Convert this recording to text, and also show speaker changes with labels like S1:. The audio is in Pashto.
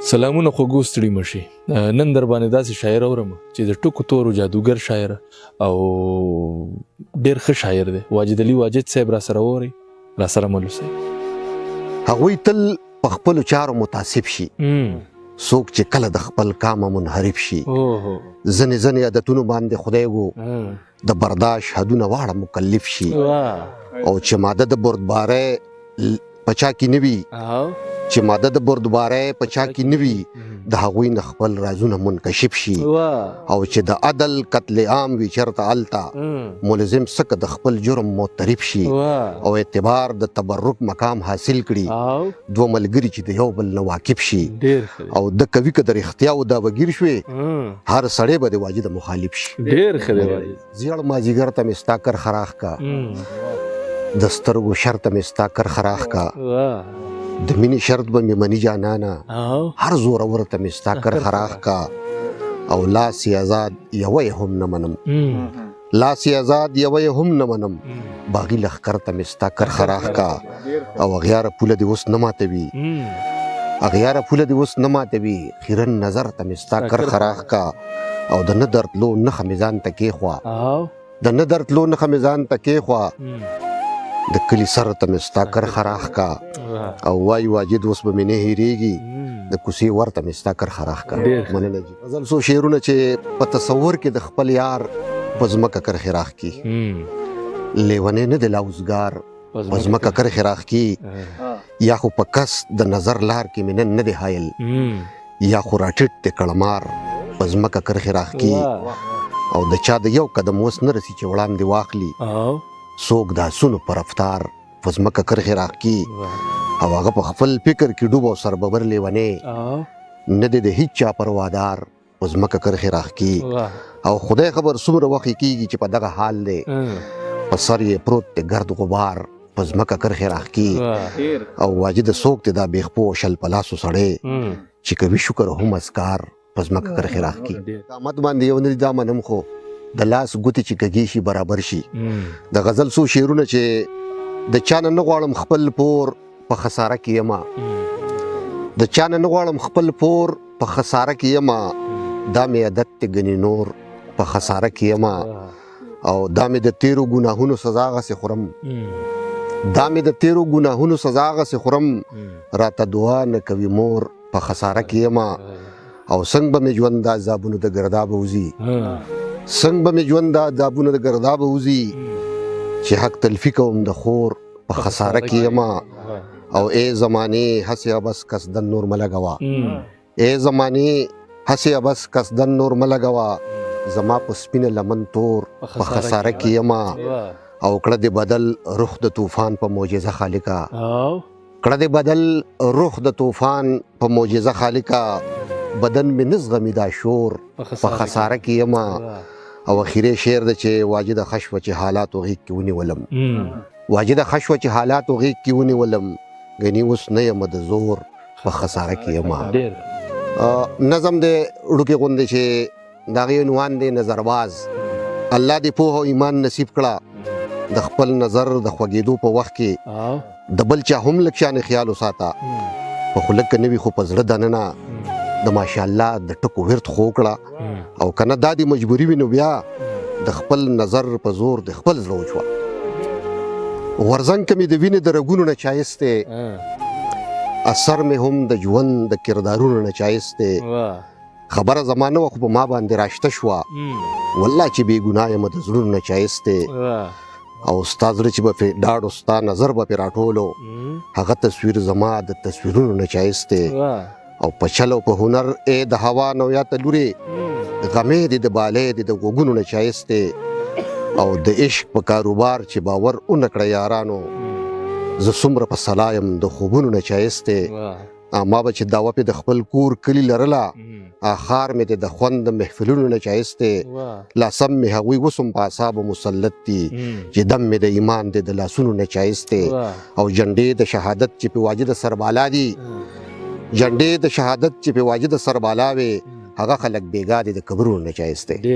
S1: سلامونه خوږو ستړي مشي نن در باندې داسې شاعر اورم چې د ټکو تورو جادوګر شاعر او ډېر ښه شاعر دی واجد علي واجد صاحب را سره اوري را سره ملوسي
S2: هغوی تل په خپلو چارو متعصب شي څوک چې کله د خپل کامه منحرف شي ځینې عادتونو باندې خدای وو د برداشت حدونه واړه مکلف شي او چې ماده د بردبارۍ په چا کې نه وي چې ماده د بردبارۍ په چا کې نه وي د هغوی نه خپل رازونه منکشف شي او چې د عدل قتل عام وي چېرته هلته ملزم څکه د خپل جرم معترف شي او اعتبار د تبرک مقام حاصل کړي دوه ملګري چې د یو بل نه واقف شي او د کوي که د رښتیا و دا وګیر شوې هر سړی به د واجد مخالف شي
S1: ډېر ښه دی واجد
S2: زیړ مازدیګر ته مې ستا کر خراښ کا د سترګو شر ته مې ستا کر خراښ کا د مینې شرط به مې مني جانانه هر زورور ته مې ستا کر خراښ کا او لاس یې آزاد یوه یې هم نه منم لاس یې آزاد یوه یې هم نه منم باغي لښکر ته مې ستا کر خراښ کا او اغیاره پوله دې اوس نه ماتوي اغیاره پوله دې اوس نه ماتوي خیرن نظر ته مې ستا کر خراښ کا او د نه درتلو نښه مې ځان ته کېښوه د نه درتلو نښه مې ځان ته کېښوه د کلي سر ته مې ستا کر خراښ کا او وای واجد اوس به مې نه هېرېږي د کوڅې ور ته مې ستا کر خراښ کا مننه جي غزل څو شعرونه چې په تصور کې د خپل یار په ځمکه کرښې راښکي لیونی نه دی لا اوزګار په ځمکه کرښې راښکي یا خو په کس د نظر لار کې مې نن نه دی حایل یا خو راټیټ دی کړمار په ځمکه کرښې راښکي او د چا د یو قدم اوس نه رسي چې وړاندې واخلي څوک د آسونو په رفتار په ځمکه کرښې راښکي او هغه په خپل فکر کې ډوب او سرببر لیونی نه دی د هیڅ چا پروادار په ځمکه کرښې راښکي او خدای خبر څومره وخت کېږي چې په دغه حال دی په سر یې پروت دی ګرد غبار په ځمکه کرښې راښکي او واجد څوک دی دا بېخپو شل په لاسو سړی چې کوي شکر هم اذکار په ځمکه کرښې راښکي قامت باندې یو نه دي دا منم خو د لاس ګوتې چې کږې شي برابر شي د غزل څو شعرونه چې د چا نه نه غواړم خپل پور په خساره کې یمه د چا نه نه غواړم خپل پور په خساره کې یمه دا مې عادت دی ګنې نور په خساره کې یمه او دا مې د تیرو ګناهونو سزا هغسې خورم دا مې د تیرو ګناهونو سزا هغسې خورم راته دعا نه کوي مور په خساره کې یمه او څنګه به مې ژوند د عذابونو د ګردابه وځي څنګه به مې ژوند د عذابونو د ګردابه وځي چې حق تلفي کوم د خور په خساره کې یمه او ای زمانې هسې بس قصدن نور مه لګوه ای زمانې هسې بس قصدن نور مه لګوه زما په سپینه لمن تور په خساره کې یمه او کړه دې بدل رخ د طوفان په معجزه خالقه کړه دې بدل رخ د طوفان په معجزه خالقه بدن مې نه زغمي دا شور په خساره کې یمه او اخیری شعر د چې واجد خشوه چې حالاتو غیږ کې ونیولم واجد خشوه چې حالاتو غیږ کې ونیولم ګنې اوس نه یم د زور په خساره کې یمه نظم د وړوکې غوندې چې د هغې عنوان دی نظرباز الله دې پوهه او ایمان نصیب کړه د خپل نظر د خوږېدو په وخت کې د بل چا هم لږ شانې خیال وساته په خوله کې نه وي خو په زړه دننه د ماشاءالله د ټکو ورد خو کړه او کنه دا دې مجبوري وي نو بیا د خپل نظر په زور د خپل زړه وچوه غورځنګ که مې د وینې د رګونو نه چایست دی اثر مې هم د ژوند د کردارونو نه چایست دی خبره زما نه وه خو په ما باندې راشته شوه والله چې بې ګناه یم د زړونو نه چایست دی او ستا زړه چې به پرې ډاډ او ستا نظر به پرې راټولو هغه تصویر زما د تصویرونو نه چایست دی او په چل او په هنر ای د هوا نو یا ته لورې غمې دې د بالۍ دې د غوږونو نه چایست دی او د عشق په کاروبار چې باور ونه کړه یارانو زه څومره په سلا یم د خوبونو نه چایست دی ما به چې دعوه پې د خپل کور کلي لرله ښار مې د خوند د محفلونو نه چایست دی لاسم مې هغوی اوس هم په اعصابو مسلط دي چې دم مې د ایمان دی د لاسونو نه چایست دی او جنډې د شهادت چې په واجد سربالا دي جنډې د شهادت چې په واجد سربالا وي هغه خلک بېګا دي د قبرونو نه چایست دی